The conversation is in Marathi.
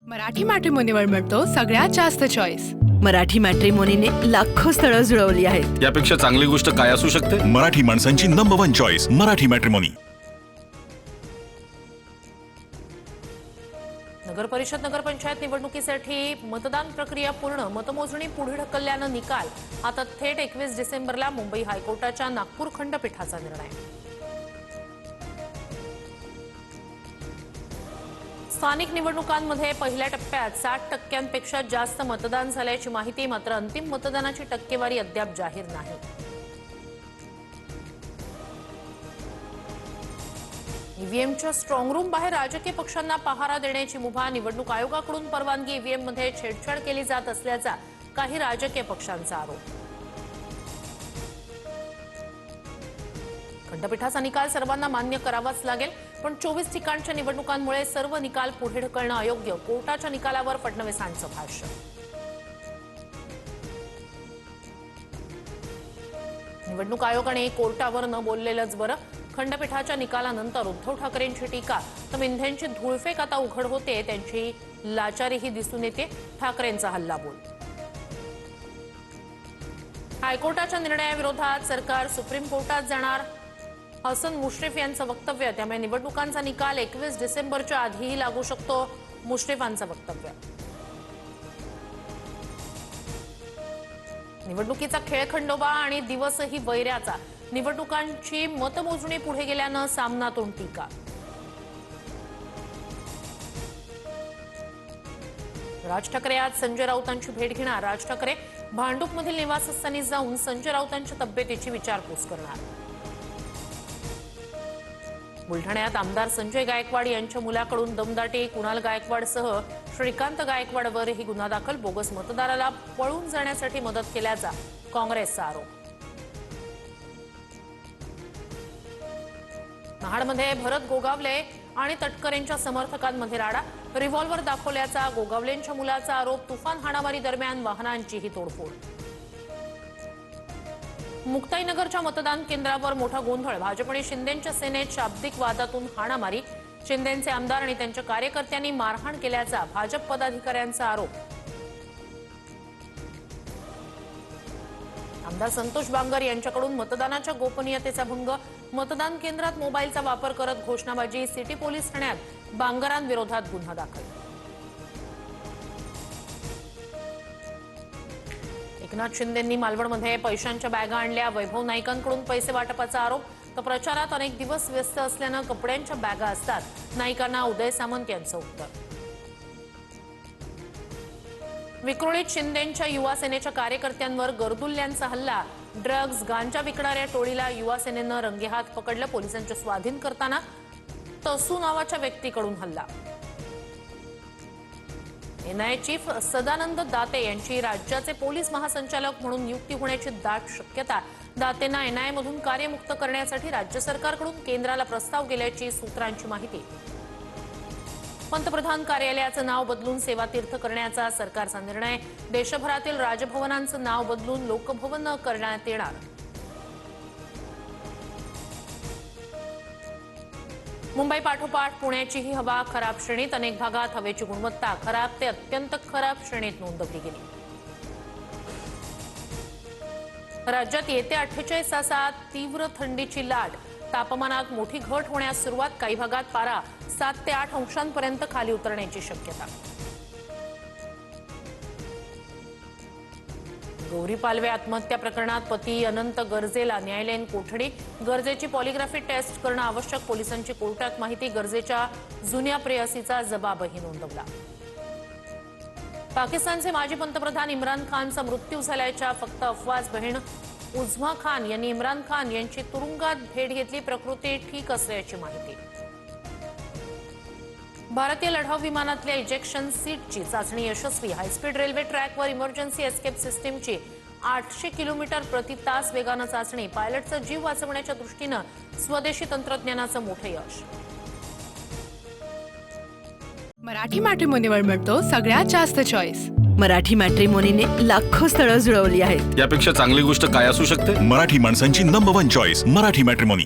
मराठी मॅट्रिमोनीवर मिळतो सगळ्यात जास्त चॉईस। मराठी मॅट्रिमोनीने लाखो स्थळं जुळवली आहेत। यापेक्षा चांगली गोष्ट काय असू शकते? मराठी माणसांची नंबर 1 चॉईस मराठी मॅट्रिमोनी। नगर परिषद नगरपंचायत निवडणुकीसाठी मतदान प्रक्रिया पूर्ण, मतमोजणी पुढे ढकलल्यानं निकाल आता थेट 21 डिसेंबरला मुंबई हायकोर्टाच्या नागपूर खंडपीठाचा निर्णय। स्थानिक निवडणुकांमध्ये पहिल्या टप्प्यात 60% जास्त मतदान झाल्याची माहिती, मात्र अंतिम मतदानाची टक्केवारी अद्याप जाहीर नाही। ईव्हीएमच्या स्ट्रॉंग रूम बाहेर राजकीय पक्षांना पहारा देण्याची मुभा, निवडणूक आयोगाकडून परवानगी, ईव्हीएममध्ये छेडछाड केली जात असल्याचा काही राजकीय पक्षांचा आरोप। खंडपीठाचा निकाल सर्वांना मान्य करावाच लागेल, पण 24 ठिकाणच्या निवडणुकांमुळे सर्व निकाल पुढे ढकलणं अयोग्य, कोर्टाच्या निकालावर फडणवीसांचं भाष्य। निवडणूक आयोगाने कोर्टावर न बोललेलंच बरं, खंडपीठाच्या निकालानंतर उद्धव ठाकरेंची टीका, तर मिंधेंची धूळफेक आता उघड होते, त्यांची लाचारीही दिसून येते, ठाकरेंचा हल्लाबोल। हायकोर्टाच्या निर्णयाविरोधात सरकार सुप्रीम कोर्टात जाणार, हसन मुश्रीफ यांचं वक्तव्य, त्यामुळे निवडणुकांचा निकाल 21 डिसेंबरच्या आधीही लागू शकतो, मुश्रीफांचं वक्तव्य। निवडणुकीचा खेळखंडोबा आणि दिवसही वैऱ्याचा, निवडणुकांची मतमोजणी पुढे गेल्यानं सामनातून टीका। राज ठाकरे आज संजय राऊतांची भेट घेणार, राज ठाकरे भांडूपमधील निवासस्थानी जाऊन संजय राऊतांच्या तब्येतीची विचारपूस करणार। बुलढाण्यात आमदार संजय गायकवाड यांच्या मुलाकडून दमदाटी, कुणाल गायकवाडसह श्रीकांत गायकवाडवरही गुन्हा दाखल, बोगस मतदाराला पळून जाण्यासाठी मदत केल्याचा काँग्रेसचा आरोप। महाडमध्ये भरत गोगावले आणि तटकरेंच्या समर्थकांमध्ये राडा, रिव्हॉल्व्हर दाखवल्याचा गोगावलेंच्या मुलाचा आरोप, तुफान हाणामारी दरम्यान वाहनांचीही तोडफोड। मुक्ताईनगरच्या मतदान केंद्रावर मोठा गोंधळ, भाजप आणि शिंदेंच्या सेनेत शाब्दिक वादातून हाणामारी, शिंदेंचे आमदार आणि त्यांच्या कार्यकर्त्यांनी मारहाण केल्याचा भाजप पदाधिकाऱ्यांचा आरोप। आमदार संतोष बांगर यांच्याकडून मतदानाच्या गोपनीयतेचा भंग, मतदान केंद्रात मोबाईलचा वापर करत घोषणाबाजी, सिटी पोलीस ठाण्यात बांगरांविरोधात गुन्हा दाखल। एकनाथ शिंदेंनी मालवणमध्ये पैशांच्या बॅगा आणल्या, वैभव नाईकांकडून पैसे वाटपाचा आरोप, तर प्रचारात अनेक दिवस व्यस्त असल्यानं कपड्यांच्या बॅगा असतात, नाईकांना उदय सामंत यांचं उत्तर। विक्रोळीत शिंदेंच्या युवा सेनेच्या कार्यकर्त्यांवर गर्दुल्ल्यांचा हल्ला, ड्रग्ज गांजा विकणाऱ्या टोळीला युवा सेनेनं रंगेहात पकडलं, पोलिसांच्या स्वाधीन करताना तसू नावाच्या व्यक्तीकडून हल्ला। एनआयए चीफ सदानंद दाते यांची राज्याचे पोलीस महासंचालक म्हणून नियुक्ती होण्याची दाट शक्यता, दातेंना एनआयएमधून कार्यमुक्त करण्यासाठी राज्य सरकारकडून केंद्राला प्रस्ताव गेल्याची सूत्रांची माहिती। पंतप्रधान कार्यालयाचं नाव बदलून सेवातीर्थ करण्याचा सरकारचा निर्णय, देशभरातील राजभवनांचं नाव बदलून लोकभवन करण्यात येणार। मुंबई पाठोपाठ पुण्याचीही हवा खराब श्रेणीत, अनेक भागात हवेची गुणवत्ता खराब ते अत्यंत खराब श्रेणीत नोंदवली गेली। राज्यात येत्या 48 तासात तीव्र थंडीची लाट, तापमानात मोठी घट होण्यास सुरुवात, काही भागात पारा 7 ते 8 अंशांपर्यंत खाली उतरण्याची शक्यता। गौरी पालवे आत्महत्या प्रकरणात पती अनंत गर्जेला न्यायालयीन कोठडी, गर्जेची पॉलिग्राफी टेस्ट करणं आवश्यक, पोलिसांची कोर्टात माहिती, गर्जेच्या जुन्या प्रेयसीचा जबाबही नोंदवला। पाकिस्तानचे माजी पंतप्रधान इम्रान खानचा मृत्यू झाल्याच्या फक्त अफवाज बहीण उझमा खान यांनी इम्रान खान यांची तुरुंगात भेट घेतली, प्रकृती ठीक असल्याची माहिती। भारतीय लढाऊ विमानातल्या इजेक्शन सीटची चाचणी यशस्वी, हायस्पीड रेल्वे ट्रॅकवर इमर्जन्सी एस्केप सिस्टीमची 800 किलोमीटर प्रति तास वेगानं चाचणी, पायलटचा जीव वाचवण्याच्या दृष्टीनं स्वदेशी तंत्रज्ञानाचं मोठं यश। मराठी मॅट्रिमोनीवर मिळतो सगळ्यात जास्त चॉईस। मराठी मॅट्रिमोनीने लाखो स्थळं जुळवली आहेत। यापेक्षा चांगली गोष्ट काय असू शकते? मराठी माणसांची नंबर 1 चॉईस मराठी मॅट्रिमोनी।